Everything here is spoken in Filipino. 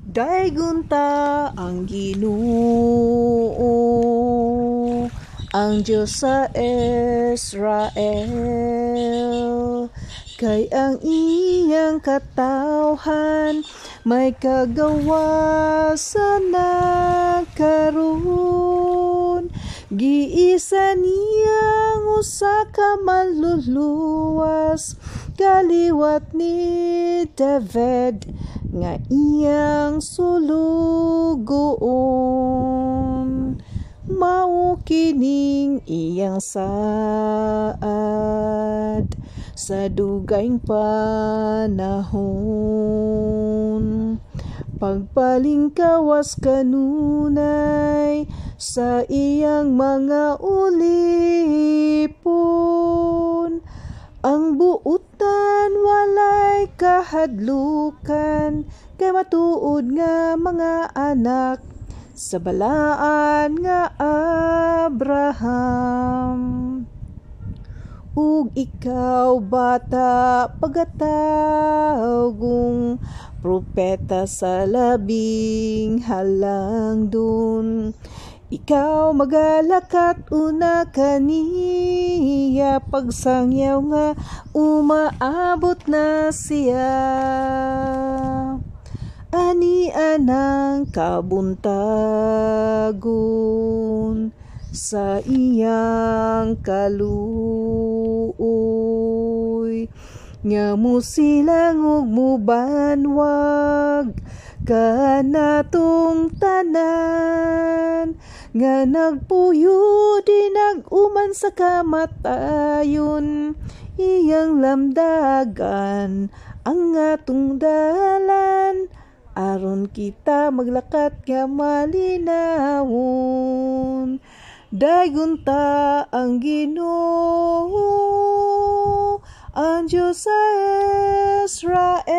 Daygunta ang Ginoo, ang Diyos sa Israel. Kay ang iyang katawhan may kagawasan na karon. Giisa niyang usa ka manluluwas, kaliwat ni David nga iyang sulugoon. Mao kining iyang saad sa dugayng panahon. Pagpalingkawas kanunay sa iyang mga ulipon. Ang buutan walay kahadlukan, kay matuod nga mga anak sa balaan nga Abraham. Ug ikaw bata pagatawgong propeta sa labing halangdon. Ikaw magalakat una kaniya, pagsangyaw nga umaabot na siya. Ani anang kabuntagon sa iyang kaluoy, nga mo silang ug mubanwag kanatong tanan, nga nagpuyo di nag-uman sa kamatayon. Iyang lamdagan ang atong dalan, aron kita maglakat nga malinawon. Daygunta ang Ginoo, ang Diyos sa Israel.